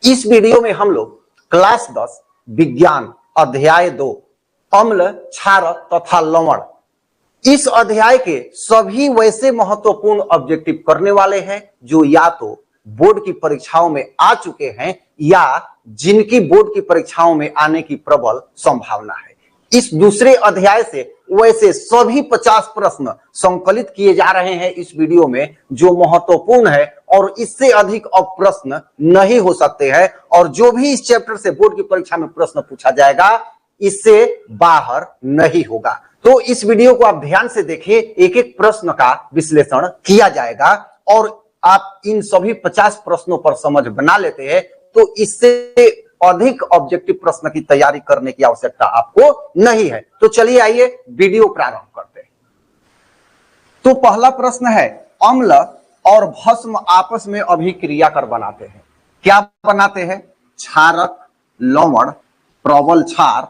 इस वीडियो में हम लोग क्लास 10 विज्ञान अध्याय 2 अम्ल, क्षार तथा लवण, इस अध्याय के सभी वैसे महत्वपूर्ण ऑब्जेक्टिव करने वाले हैं जो या तो बोर्ड की परीक्षाओं में आ चुके हैं या जिनकी बोर्ड की परीक्षाओं में आने की प्रबल संभावना है। इस दूसरे अध्याय से वैसे सभी 50 प्रश्न संकलित किए जा रहे हैं इस वीडियो में जो महत्वपूर्ण है और इससे अधिक अब प्रश्न नहीं हो सकते हैं, और जो भी इस चैप्टर से बोर्ड की परीक्षा में प्रश्न पूछा जाएगा इससे बाहर नहीं होगा। तो इस वीडियो को आप ध्यान से देखिए, एक एक प्रश्न का विश्लेषण किया जाएगा और आप इन सभी 50 प्रश्नों पर समझ बना लेते हैं तो इससे अधिक ऑब्जेक्टिव प्रश्न की तैयारी करने की आवश्यकता आपको नहीं है। तो चलिए आइए वीडियो प्रारंभ करते हैं। तो पहला प्रश्न है, अम्ल और भस्म आपस में अभिक्रिया कर बनाते हैं। क्या बनाते हैं? क्षारक, लवण, प्रबल क्षार,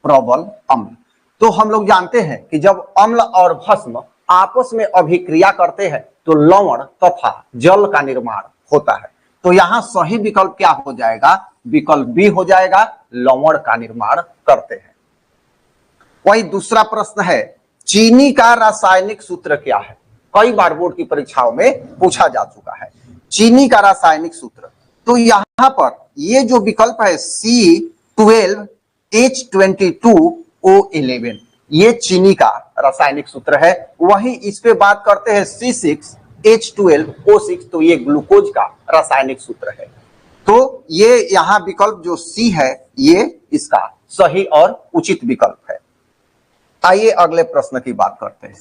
प्रबल अम्ल। तो हम लोग जानते हैं कि जब अम्ल और भस्म आपस में अभिक्रिया करते हैं तो लवण तथा जल का निर्माण होता है। तो यहां सही विकल्प क्या हो जाएगा? विकल्प बी हो जाएगा, लवण का निर्माण करते हैं। वही दूसरा प्रश्न है, चीनी का रासायनिक सूत्र क्या है? कई बार बोर्ड की परीक्षाओं में पूछा जा चुका है चीनी का रासायनिक सूत्र। तो यहां पर ये जो विकल्प है C12H22O11, ये चीनी का रासायनिक सूत्र है। वहीं इस पे बात करते हैं C6H12O6, तो ये ग्लूकोज का रासायनिक सूत्र है। तो ये यहां विकल्प जो सी है ये इसका सही और उचित विकल्प है। आइए अगले प्रश्न की बात करते हैं।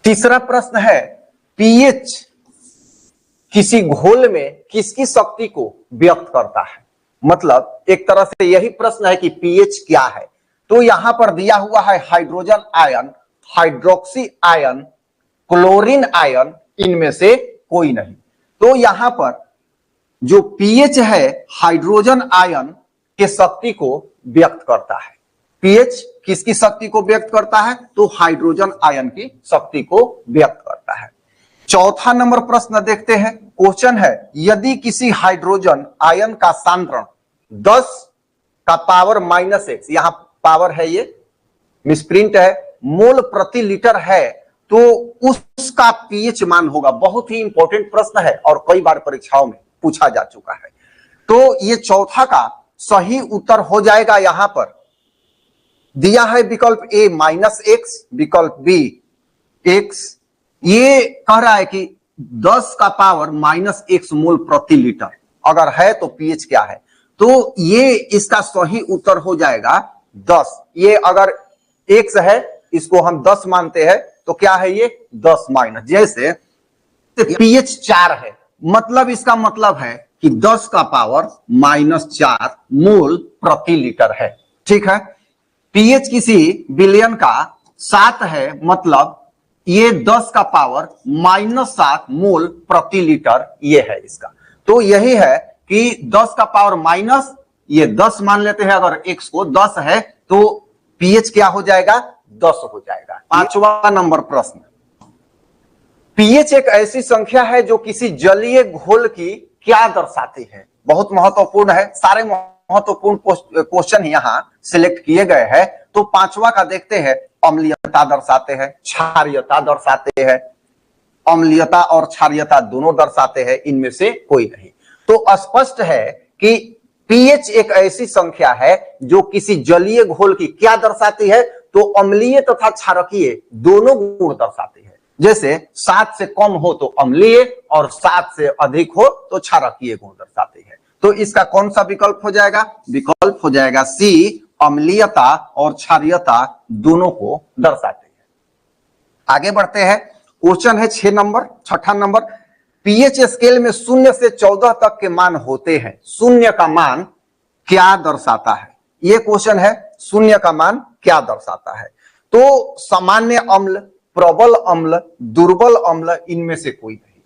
तीसरा प्रश्न है, पीएच किसी घोल में किसकी शक्ति को व्यक्त करता है? मतलब एक तरह से यही प्रश्न है कि पीएच क्या है। तो यहां पर दिया हुआ है hydrogen ion, hydroxy ion, chlorine ion, इनमें से कोई नहीं। तो यहां पर जो पीएच है हाइड्रोजन आयन के शक्ति को व्यक्त करता है। पीएच किसकी शक्ति को व्यक्त करता है? तो हाइड्रोजन आयन की शक्ति को व्यक्त करता है। चौथा नंबर प्रश्न देखते हैं। क्वेश्चन है, यदि किसी हाइड्रोजन आयन का सांद्रण 10 का पावर -6, यहां पावर है ये मिसप्रिंट है, मोल प्रति लीटर है तो उसका पीएच मान होगा। बहुत ही इंपॉर्टेंट प्रश्न है और कई बार परीक्षाओं में पूछा जा चुका है। तो ये चौथा का सही उत्तर हो जाएगा। यहां पर दिया है विकल्प ए -x, विकल्प बी x। ये कह रहा है कि 10 का पावर -x मोल प्रति लीटर अगर है तो पीएच क्या है? तो ये इसका सही उत्तर हो जाएगा 10। ये अगर x है इसको हम 10 मानते हैं तो क्या है ये 10 माइनस, जैसे पीएच 4 है, मतलब इसका मतलब है कि 10 का पावर -4 मोल प्रति लीटर है। ठीक है। पीएच किसी बिलियन का 7 है, मतलब ये 10 का पावर -7 मोल प्रति लीटर ये है इसका। तो यही है कि 10 का पावर माइनस ये 10 मान लेते हैं, अगर x को 10 है तो पीएच क्या हो जाएगा? 10 हो जाएगा। पांचवा नंबर प्रश्न, पीएच एक ऐसी संख्या है जो किसी जलीय घोल की क्या दर्शाती है? बहुत महत्वपूर्ण है, सारे महत्वपूर्ण क्वेश्चन यहां सिलेक्ट किए गए हैं। तो पांचवा का देखते हैं, अम्लीयता दर्शाते हैं, क्षारीयता दर्शाते हैं, अम्लीयता और क्षारीयता दोनों दर्शाते हैं, इनमें से कोई नहीं। तो स्पष्ट है कि पीएच एक ऐसी संख्या है जो किसी जलीय घोल की क्या दर्शाती है? तो अम्लीय तथा क्षारकीय दोनों गुण दर्शाती है। जैसे 7 से कम हो तो अम्लीय और 7 से अधिक हो तो क्षारकीय गुण दर्शाती है। तो इसका कौन सा विकल्प हो जाएगा? विकल्प हो जाएगा सी, अम्लीयता और क्षारीयता दोनों को दर्शाते हैं। आगे बढ़ते हैं। क्वेश्चन है 6ठा नंबर, पीएच स्केल में 0 से 14 तक के मान होते हैं, 0 का मान क्या दर्शाता है? ये क्वेश्चन है, 0 का मान क्या दर्शाता है? तो सामान्य अम्ल, प्रबल अम्ल, दुर्बल अम्ल, इनमें से कोई नहीं।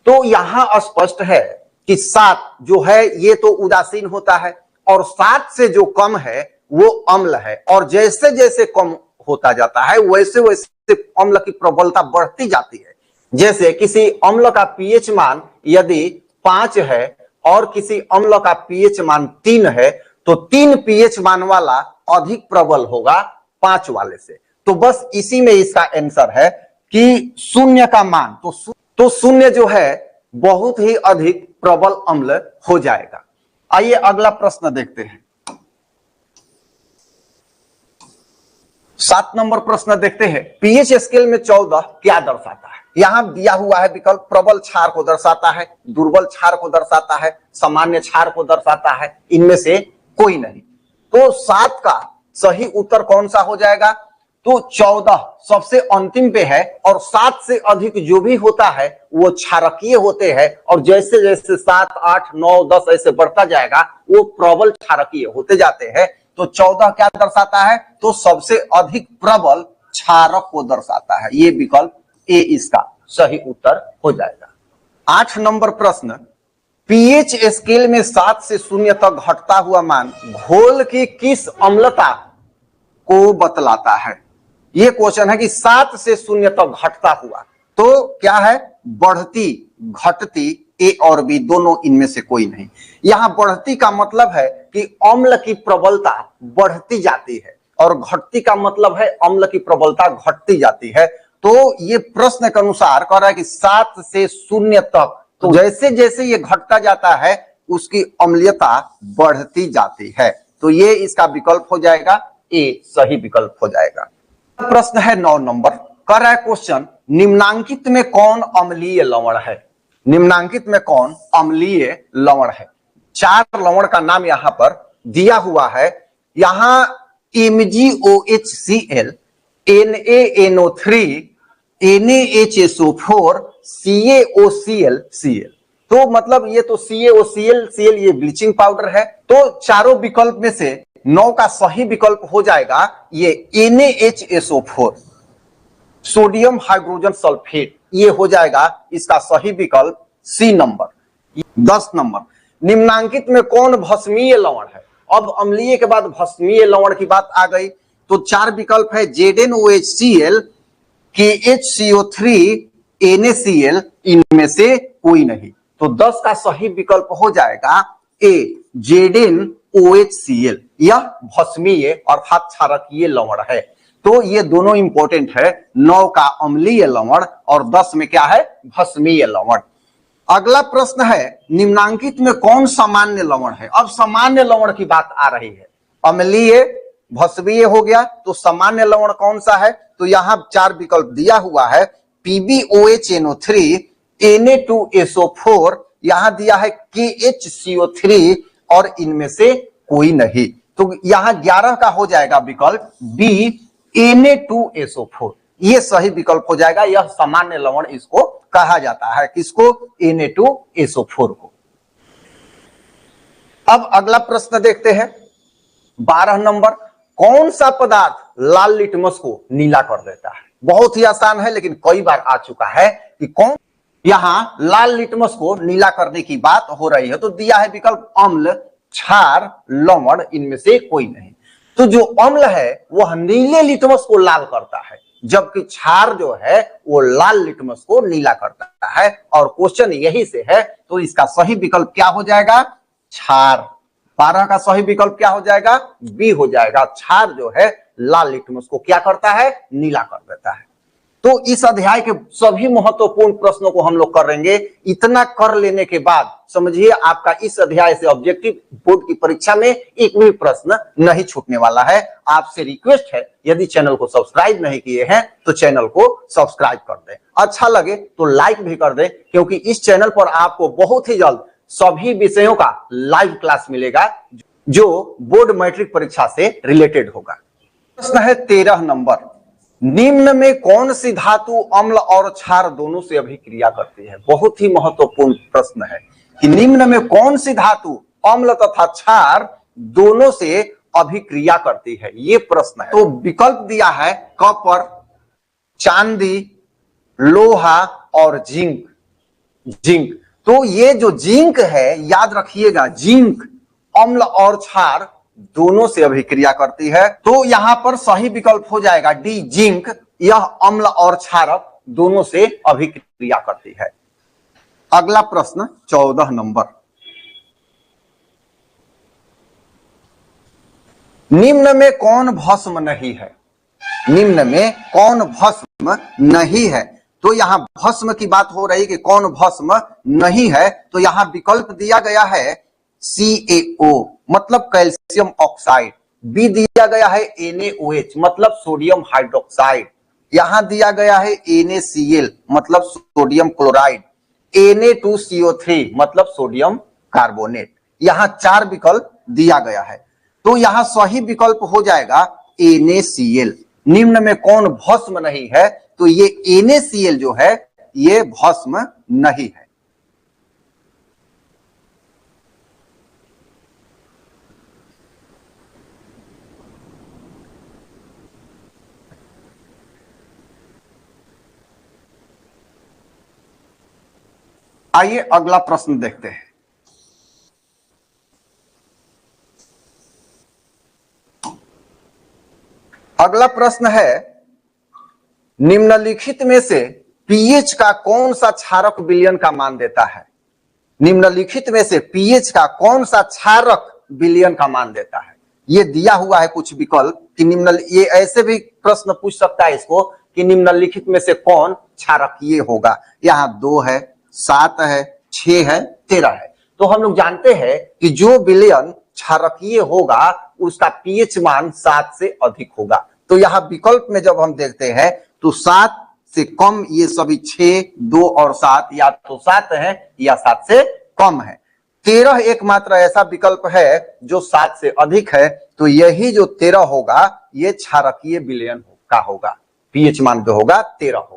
तो यहां स्पष्ट है कि 7 जो है ये तो उदासीन होता है और 7 से जो कम है वो अम्ल है, और जैसे जैसे कम होता जाता है वैसे वैसे अम्ल की प्रबलता बढ़ती जाती है। जैसे किसी अम्ल का पीएच मान यदि 5 है और किसी अम्ल का पीएच मान 3 है, तो 3 पीएच मान वाला अधिक प्रबल होगा 5 वाले से। तो बस इसी में इसका आंसर है कि शून्य का मान, तो शून्य जो है बहुत ही अधिक प्रबल अम्ल हो जाएगा। आइए अगला प्रश्न देखते हैं। 7 नंबर प्रश्न देखते हैं। पीएच स्केल में 14 क्या दर्शाता है? यहां दिया हुआ है विकल्प प्रबल क्षार को दर्शाता है, दुर्बल क्षार को दर्शाता है, सामान्य क्षार को दर्शाता है, इनमें से कोई नहीं। तो 7 का सही उत्तर कौन सा हो जाएगा? तो 14 सबसे अंतिम पे है और 7 से अधिक जो भी होता है वो क्षारकीय होते हैं, और जैसे जैसे 7, 8, 9, 10 ऐसे बढ़ता जाएगा वो प्रबल क्षारकीय होते जाते हैं। तो 14 क्या दर्शाता है? तो सबसे अधिक प्रबल क्षारक को दर्शाता है। ये विकल्प ए इसका सही उत्तर हो जाएगा। 8 नंबर प्रश्न, पीएच स्केल में 7 से 0 तक घटता हुआ मान घोल की किस अम्लता को बतलाता है? ये क्वेश्चन है कि 7 से 0 तक घटता हुआ, तो क्या है? बढ़ती, घटती, ए और बी दोनों इनमें से कोई नहीं। यहां बढ़ती का मतलब है कि अम्ल की प्रबलता बढ़ती जाती है, और घटती का मतलब है अम्ल की प्रबलता घटती जाती है। तो ये प्रश्न के अनुसार कह रहा है कि 7 से 0 तक, तो जैसे जैसे ये घटता जाता है उसकी अम्लीयता बढ़ती जाती है। तो ये इसका विकल्प हो जाएगा, ए सही विकल्प हो जाएगा। प्रश्न है 9 नंबर, कर रहा है क्वेश्चन, निम्नांकित में कौन अम्लीय लवण है? निम्नांकित में कौन अम्लीय लवण है? 4 लवण का नाम यहां पर दिया हुआ है। यहां MgOHCl, NaNO3, NaHSO4, CaOCl, तो मतलब ये तो CaOCl ये ब्लीचिंग पाउडर है। तो चारों विकल्प में से 9 का सही विकल्प हो जाएगा ये NaHSO4, सोडियम हाइड्रोजन सल्फेट, ये हो जाएगा इसका सही विकल्प सी नंबर। 10 नंबर, निम्नांकित में कौन भस्मीय लवण है? अब अम्लीय के बाद भस्मीय लवण की बात आ गई, तो 4 विकल्प है ZnOHCl, KHCO3, NaCl, इनमें से कोई नहीं। तो 10 का सही विकल्प हो जाएगा ए ZnOHCl, यह भस्मीय अर्थात क्षारकीय लवण है। तो ये दोनों इंपॉर्टेंट है, 9 का अम्लीय लवण और 10 में क्या है? भस्मीय लवण। अगला प्रश्न है, निम्नांकित में कौन सामान्य लवण है? अब सामान्य लवण की बात आ रही है। अम्लीय, भस्मीय हो गया, तो सामान्य लवण कौन सा है? तो यहां 4 विकल्प दिया हुआ है, PbOHNO3, Na2SO4, यहां दिया है KHCO3, और इनमें से कोई नहीं। तो यहां 11 का हो जाएगा विकल्प बी Na2SO4, ये सही विकल्प हो जाएगा। यह सामान्य लवण इसको कहा जाता है, किसको? Na2SO4 को। अब अगला प्रश्न देखते हैं 12 नंबर, कौन सा पदार्थ लाल लिटमस को नीला कर देता है? बहुत ही आसान है लेकिन कई बार आ चुका है कि कौन, यहां लाल लिटमस को नीला करने की बात हो रही है। तो दिया है विकल्प अम्ल, क्षार, लवण, इनमें से कोई नहीं। तो जो अम्ल है वह नीले लिटमस को लाल करता है, जबकि क्षार जो है वो लाल लिटमस को नीला करता है, और क्वेश्चन यही से है। तो इसका सही विकल्प क्या हो जाएगा? क्षार। 12 का सही विकल्प क्या हो जाएगा? बी हो जाएगा। क्षार जो है लाल लिटमस को क्या करता है? नीला कर देता है। तो इस अध्याय के सभी महत्वपूर्ण प्रश्नों को हम लोग करेंगे। इतना कर लेने के बाद समझिए आपका इस अध्याय से ऑब्जेक्टिव बोर्ड की परीक्षा में एक भी प्रश्न नहीं छूटने वाला है। आपसे रिक्वेस्ट है, यदि चैनल को सब्सक्राइब नहीं किए हैं तो चैनल को सब्सक्राइब कर दें, अच्छा लगे तो लाइक भी कर दें, क्योंकि इस चैनल पर आपको बहुत ही जल्द सभी विषयों का लाइव क्लास मिलेगा जो बोर्ड मैट्रिक परीक्षा से रिलेटेड होगा। प्रश्न है 13 नंबर, निम्न में कौन सी धातु अम्ल और क्षार दोनों से अभिक्रिया करती है? बहुत ही महत्वपूर्ण प्रश्न है कि निम्न में कौन सी धातु अम्ल तथा क्षार दोनों से अभिक्रिया करती है, ये प्रश्न है। तो विकल्प दिया है कॉपर, चांदी, लोहा और जिंक। तो ये जो जिंक है, याद रखिएगा, जिंक अम्ल और क्षार दोनों से अभिक्रिया करती है। तो यहां पर सही विकल्प हो जाएगा डी जिंक, यह अम्ल और क्षारक दोनों से अभिक्रिया करती है। अगला प्रश्न 14 नंबर, निम्न में कौन भस्म नहीं है? निम्न में कौन भस्म नहीं है? तो यहां भस्म की बात हो रही कि कौन भस्म नहीं है, तो यहां विकल्प दिया गया है CaO मतलब कैल्शियम ऑक्साइड, बी दिया गया है NaOH मतलब सोडियम हाइड्रोक्साइड, यहां दिया गया है NaCl मतलब सोडियम क्लोराइड, Na2CO3 मतलब सोडियम कार्बोनेट। यहां 4 विकल्प दिया गया है, तो यहां सही विकल्प हो जाएगा NaCl। निम्न में कौन भस्म नहीं है? तो ये NaCl जो है ये भस्म नहीं है। आइए अगला प्रश्न देखते हैं। अगला प्रश्न है, निम्नलिखित में से पीएच का कौन सा क्षारक विलयन का मान देता है? निम्नलिखित में से पीएच का कौन सा क्षारक विलयन का मान देता है? ये दिया हुआ है कुछ विकल्प कि ये ऐसे भी प्रश्न पूछ सकता है इसको कि निम्नलिखित में से कौन क्षारकीय होगा। यहाँ 2 है, 7 है, 6 है, 13 है। तो हम लोग जानते हैं कि जो विलयन क्षारकीय होगा उसका पीएच मान 7 से अधिक होगा। तो यहाँ विकल्प में जब हम देखते हैं तो 7 से कम ये सभी 6, 2 और 7 या तो 7 है या 7 से कम है। 13 एकमात्र ऐसा विकल्प है जो 7 से अधिक है, तो यही जो 13 होगा ये क्षारकीय विलयन का होगा, पीएच मान जो होगा 13 होगा।